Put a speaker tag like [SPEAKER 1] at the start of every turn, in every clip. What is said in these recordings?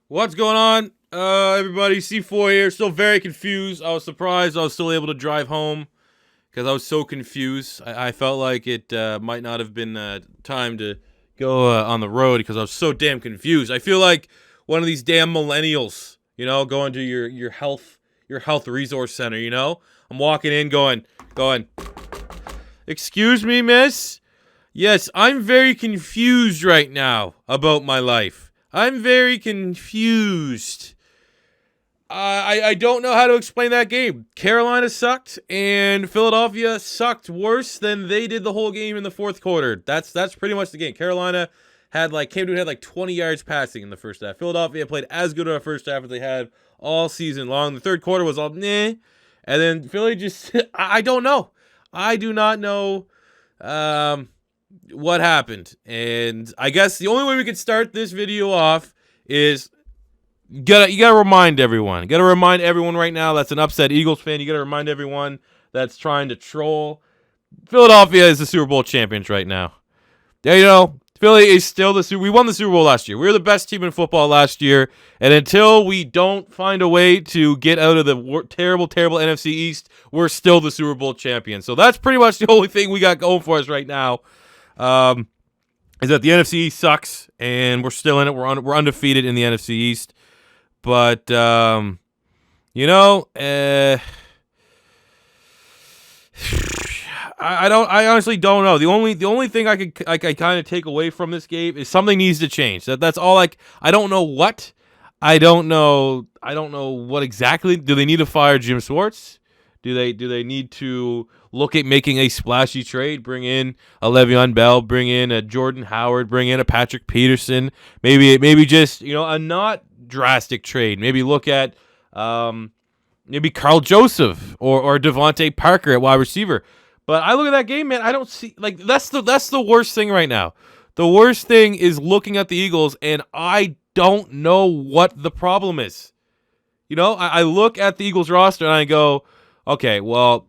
[SPEAKER 1] What's going on, everybody? C4 here. Still very confused. I was surprised I was still able to drive home because I was so confused. I felt like it might not have been time to go on the road because I was so damn confused. I feel like one of these damn millennials, going to your health resource center. I'm walking in, going. Excuse me, miss. Yes, I'm very confused right now about my life. I'm very confused. I don't know how to explain that game. Carolina sucked, and Philadelphia sucked worse than they did the whole game in the fourth quarter. That's pretty much the game. Carolina had Cam Newton had 20 yards passing in the first half. Philadelphia played as good in the first half as they had all season long. The third quarter was all meh, and then Philly just I don't know. I do not know what happened. And I guess the only way we could start this video off is you gotta remind everyone. You gotta remind everyone right now that's an upset Eagles fan. You gotta remind everyone that's trying to troll. Philadelphia is the Super Bowl champions right now. Philly is still we won the Super Bowl last year. We were the best team in football last year. And until we don't find a way to get out of the terrible, terrible NFC East, we're still the Super Bowl champions. So that's pretty much the only thing we got going for us right now. Is that the NFC East sucks, and we're still in it. We're undefeated in the NFC East. But, I honestly don't know. The only thing I kind of take away from this game is something needs to change. That's all. I don't know what. I don't know what exactly. Do they need to fire Jim Schwartz? Do they need to look at making a splashy trade? Bring in a Le'Veon Bell, bring in a Jordan Howard, bring in a Patrick Peterson. Maybe just a not drastic trade. Maybe look at maybe Carl Joseph or Devontae Parker at wide receiver. But I look at that game, man. I don't see that's the worst thing right now. The worst thing is looking at the Eagles, and I don't know what the problem is. I look at the Eagles roster and I go, okay, well,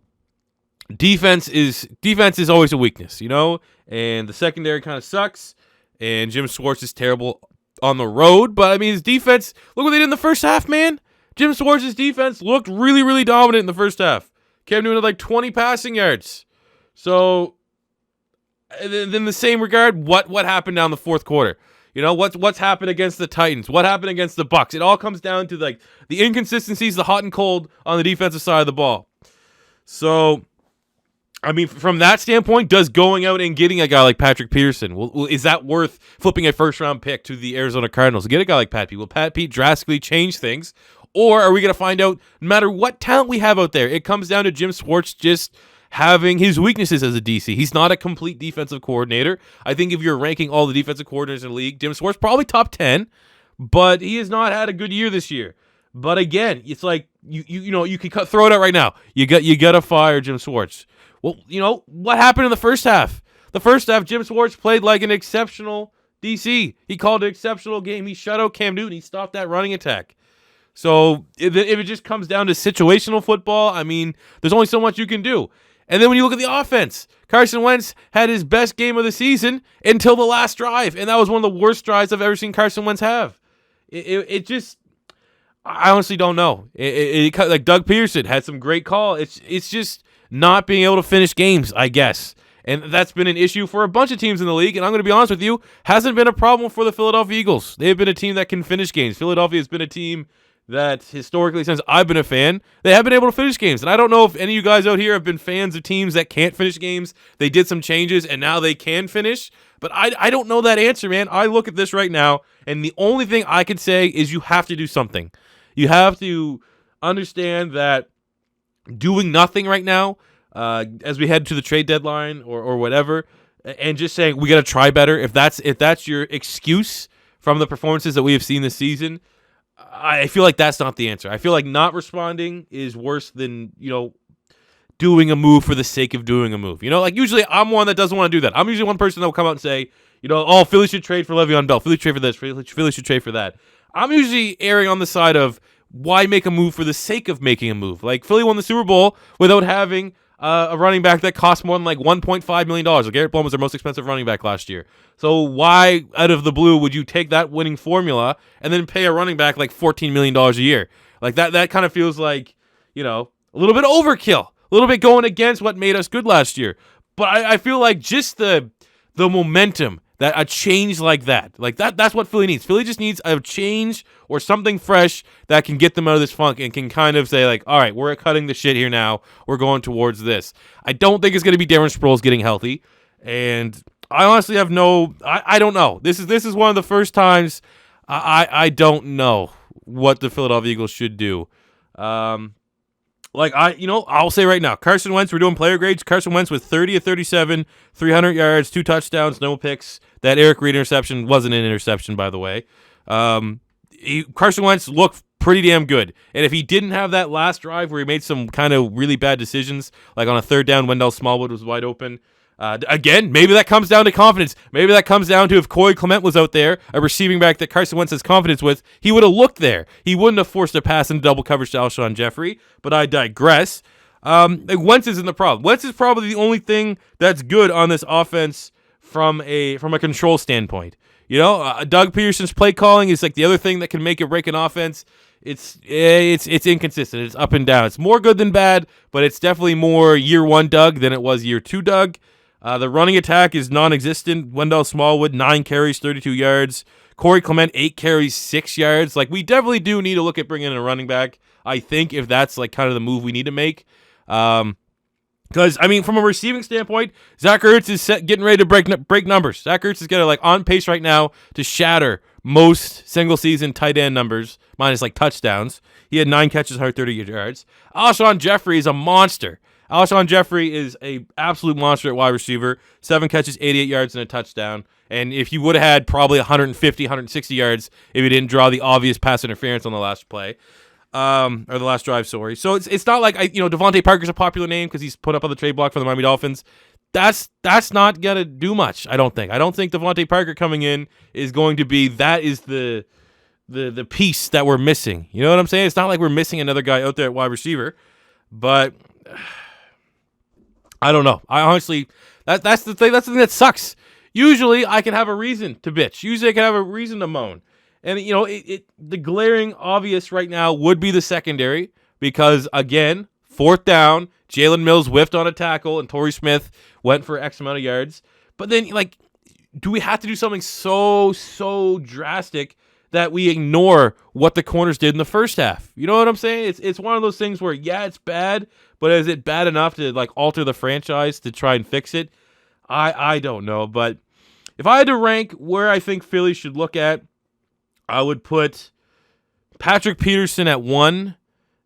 [SPEAKER 1] defense is always a weakness, and the secondary kind of sucks, and Jim Schwartz is terrible on the road. But his defense, look what they did in the first half, man. Jim Schwartz's defense looked really, really dominant in the first half. Cam Newton had 20 passing yards. So, in the same regard, what happened down the fourth quarter? What's happened against the Titans? What happened against the Bucks? It all comes down to the inconsistencies, the hot and cold on the defensive side of the ball. So, from that standpoint, does going out and getting a guy like Patrick Peterson, is that worth flipping a first-round pick to the Arizona Cardinals to get a guy like Pat Pete? Will Pat Pete drastically change things? Or are we going to find out, no matter what talent we have out there, it comes down to Jim Schwartz just having his weaknesses as a DC. He's not a complete defensive coordinator. I think if you're ranking all the defensive coordinators in the league, Jim Schwartz probably top 10, but he has not had a good year this year. But again, it's you can throw it out right now. You got to fire Jim Schwartz. Well, what happened in the first half? The first half, Jim Schwartz played like an exceptional DC. He called an exceptional game. He shut out Cam Newton. He stopped that running attack. So if it just comes down to situational football, there's only so much you can do. And then when you look at the offense, Carson Wentz had his best game of the season until the last drive, and that was one of the worst drives I've ever seen Carson Wentz have. It just, I honestly don't know. Like Doug Peterson had some great call. It's just not being able to finish games, I guess. And that's been an issue for a bunch of teams in the league, and I'm going to be honest with you, hasn't been a problem for the Philadelphia Eagles. They've been a team that can finish games. Philadelphia has been a team that historically, since I've been a fan, they have been able to finish games. And I don't know if any of you guys out here have been fans of teams that can't finish games. They did some changes, and now they can finish. But I don't know that answer, man. I look at this right now, and the only thing I could say is you have to do something. You have to understand that doing nothing right now, as we head to the trade deadline or whatever, and just saying we got to try better, if that's your excuse from the performances that we have seen this season, I feel like that's not the answer. I feel like not responding is worse than, doing a move for the sake of doing a move. Usually I'm one that doesn't want to do that. I'm usually one person that will come out and say, Philly should trade for Le'Veon Bell. Philly should trade for this. Philly should trade for that. I'm usually erring on the side of why make a move for the sake of making a move. Like Philly won the Super Bowl without having a running back that cost more than like $1.5 million. So Garrett Blount was their most expensive running back last year. So why, out of the blue, would you take that winning formula and then pay a running back like $14 million a year? Like that kind of feels like, a little bit overkill, a little bit going against what made us good last year. But I feel like just the momentum, that a change like that's what Philly needs. Philly just needs a change or something fresh that can get them out of this funk and can kind of say like, all right, we're cutting the shit here now. We're going towards this. I don't think it's going to be Darren Sproles getting healthy, and I honestly have I don't know. This is one of the first times I don't know what the Philadelphia Eagles should do. I'll say right now, Carson Wentz, we're doing player grades. Carson Wentz with 30 of 37, 300 yards, 2 touchdowns, no picks. That Eric Reid interception wasn't an interception, by the way. Carson Wentz looked pretty damn good. And if he didn't have that last drive where he made some kind of really bad decisions, like on a third down, Wendell Smallwood was wide open. Again, maybe that comes down to confidence. Maybe that comes down to if Corey Clement was out there, a receiving back that Carson Wentz has confidence with, he would have looked there. He wouldn't have forced a pass into double coverage to Alshon Jeffrey, but I digress. Wentz isn't the problem. Wentz is probably the only thing that's good on this offense from a control standpoint. Doug Peterson's play calling is like the other thing that can make or break an offense. It's inconsistent. It's up and down. It's more good than bad, but it's definitely more year 1 Doug than it was year 2 Doug. The running attack is non-existent. Wendell Smallwood, 9 carries, 32 yards. Corey Clement, 8 carries, 6 yards. Like, we definitely do need to look at bringing in a running back, I think, if that's like kind of the move we need to make. Because, from a receiving standpoint, Zach Ertz is getting ready to break numbers. Zach Ertz is getting on pace right now to shatter most single-season tight end numbers, minus touchdowns. He had 9 catches, 130 yards. Alshon Jeffrey is a monster. Alshon Jeffrey is a absolute monster at wide receiver. 7 catches, 88 yards, and a touchdown. And if you would have had probably 150, 160 yards if you didn't draw the obvious pass interference on the last play. Or the last drive, sorry. So it's not like Devontae Parker's a popular name because he's put up on the trade block for the Miami Dolphins. That's not gonna do much. I don't think Devontae Parker coming in is going to be the piece that we're missing. You know what I'm saying? It's not like we're missing another guy out there at wide receiver, but I don't know. I honestly that's the thing. That's the thing that sucks. Usually I can have a reason to bitch. Usually I can have a reason to moan. And, the glaring obvious right now would be the secondary because, again, 4th down, Jalen Mills whiffed on a tackle and Torrey Smith went for X amount of yards. But then, do we have to do something so drastic that we ignore what the corners did in the first half? You know what I'm saying? It's one of those things where, yeah, it's bad, but is it bad enough to, alter the franchise to try and fix it? I don't know. But if I had to rank where I think Philly should look at, I would put Patrick Peterson at 1,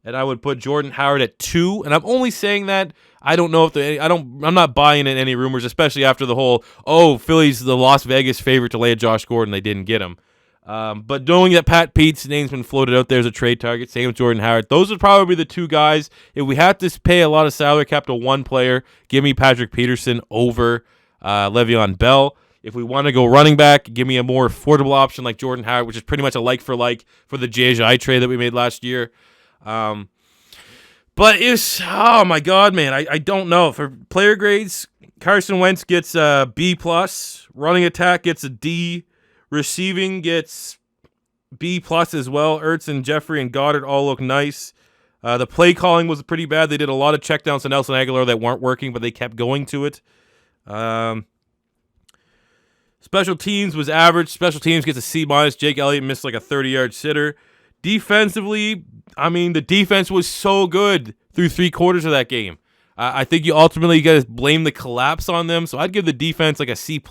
[SPEAKER 1] and I would put Jordan Howard at 2. And I'm only saying that I don't know if I'm not buying in any rumors, especially after the whole Philly's the Las Vegas favorite to lay a Josh Gordon, they didn't get him. But knowing that Pat Pete's name's been floated out there as a trade target, same with Jordan Howard, those would probably be the 2 guys. If we have to pay a lot of salary cap to one player, give me Patrick Peterson over Le'Veon Bell. If we want to go running back, give me a more affordable option like Jordan Howard, which is pretty much a like-for-like for the Jai trade that we made last year. But it's, oh my God, man, I don't know. For player grades, Carson Wentz gets a B+, running attack gets a D, receiving gets B+ as well. Ertz and Jeffrey and Goddard all look nice. The play calling was pretty bad. They did a lot of checkdowns to Nelson Aguilar that weren't working, but they kept going to it. Special teams was average. Special teams gets a C-. Jake Elliott missed a 30-yard sitter. Defensively, the defense was so good through 3 quarters of that game. I think you ultimately got to blame the collapse on them. So I'd give the defense a C+,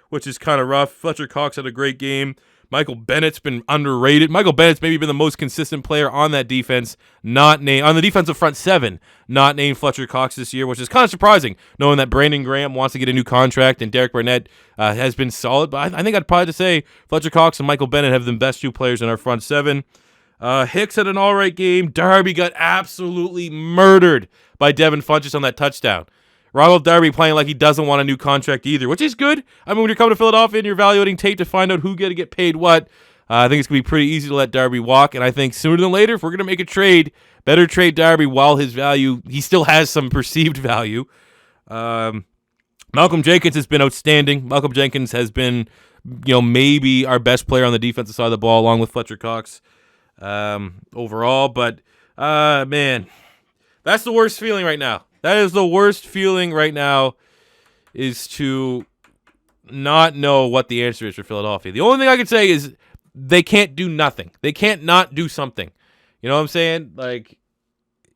[SPEAKER 1] which is kind of rough. Fletcher Cox had a great game. Michael Bennett's been underrated. Michael Bennett's maybe been the most consistent player on that defense, not named on the defensive front 7, not named Fletcher Cox this year, which is kind of surprising, knowing that Brandon Graham wants to get a new contract and Derek Barnett has been solid. But I think I'd probably have to say Fletcher Cox and Michael Bennett have the best 2 players in our front 7. Hicks had an all right game. Darby got absolutely murdered by Devin Funchess on that touchdown. Ronald Darby playing like he doesn't want a new contract either, which is good. When you're coming to Philadelphia and you're evaluating tape to find out who's going to get paid what, I think it's going to be pretty easy to let Darby walk, and I think sooner than later, if we're going to make a trade, better trade Darby while his value, he still has some perceived value. Malcolm Jenkins has been outstanding. Malcolm Jenkins has been, maybe our best player on the defensive side of the ball, along with Fletcher Cox overall. But, man, that's the worst feeling right now. That is the worst feeling right now, is to not know what the answer is for Philadelphia. The only thing I can say is they can't do nothing. They can't not do something. You know what I'm saying? Like,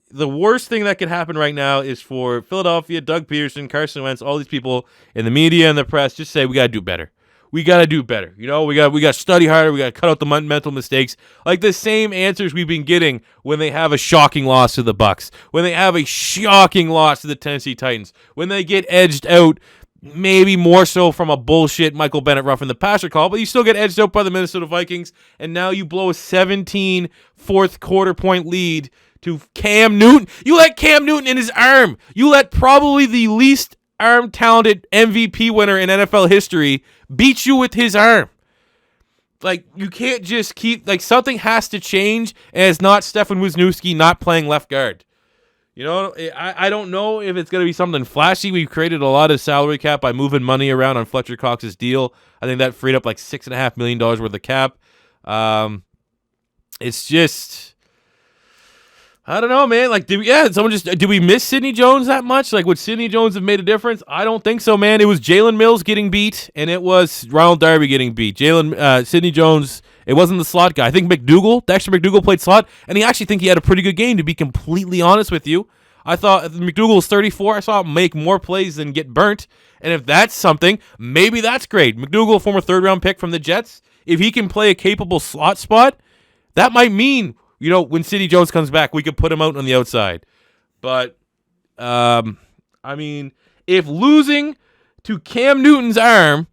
[SPEAKER 1] the worst thing that could happen right now is for Philadelphia, Doug Peterson, Carson Wentz, all these people in the media and the press just say, we got to do better. We got to do better. We got to study harder. We got to cut out the mental mistakes. Like the same answers we've been getting when they have a shocking loss to the Bucs, when they have a shocking loss to the Tennessee Titans, when they get edged out, maybe more so from a bullshit Michael Bennett roughing the passer call, but you still get edged out by the Minnesota Vikings, and now you blow a 17 fourth quarter point lead to Cam Newton. You let Cam Newton in his arm. You let probably the least arm-talented MVP winner in NFL history beat you with his arm. Like, you can't just keep, like, something has to change, and it's not Stefan Wisniewski not playing left guard. I don't know if it's going to be something flashy. We've created a lot of salary cap by moving money around on Fletcher Cox's deal. I think that freed up like $6.5 million worth of cap. It's just, I don't know, man. Like, did we miss Sidney Jones that much? Like, would Sidney Jones have made a difference? I don't think so, man. It was Jalen Mills getting beat, and it was Ronald Darby getting beat. Sidney Jones, it wasn't the slot guy. I think Dexter McDougal played slot, and I actually think he had a pretty good game, to be completely honest with you. I thought McDougal was 34. I saw him make more plays than get burnt, and if that's something, maybe that's great. McDougal, former third-round pick from the Jets, if he can play a capable slot spot, that might mean, when Sidney Jones comes back, we could put him out on the outside. But, if losing to Cam Newton's arm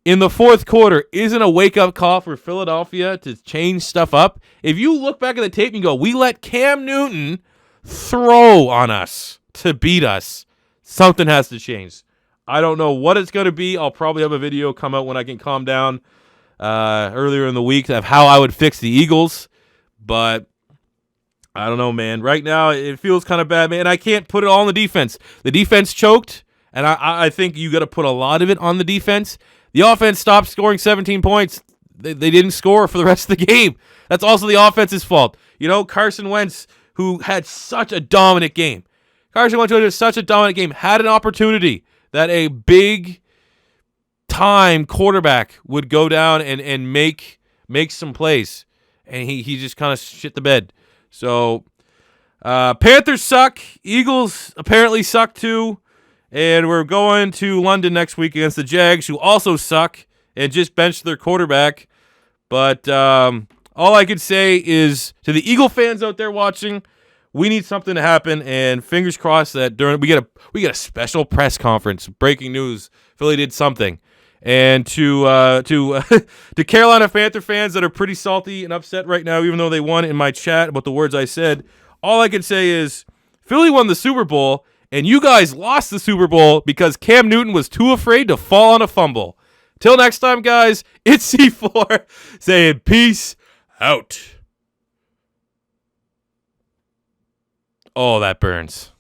[SPEAKER 1] in the fourth quarter isn't a wake-up call for Philadelphia to change stuff up, if you look back at the tape and go, we let Cam Newton throw on us to beat us, something has to change. I don't know what it's going to be. I'll probably have a video come out when I can calm down earlier in the week of how I would fix the Eagles. But I don't know, man. Right now, it feels kind of bad, man. I can't put it all on the defense. The defense choked, and I think you got to put a lot of it on the defense. The offense stopped scoring 17 points. They didn't score for the rest of the game. That's also the offense's fault. Carson Wentz, who had such a dominant game. Had an opportunity that a big-time quarterback would go down and make some plays, and he just kind of shit the bed. So, Panthers suck. Eagles apparently suck too. And we're going to London next week against the Jags, who also suck and just benched their quarterback. But all I could say is, to the Eagle fans out there watching, we need something to happen, and fingers crossed that we get a special press conference. Breaking news: Philly did something. And to Carolina Panther fans that are pretty salty and upset right now, even though they won in my chat about the words I said, all I can say is Philly won the Super Bowl, and you guys lost the Super Bowl because Cam Newton was too afraid to fall on a fumble. Till next time, guys, it's C4 saying peace out. Oh, that burns.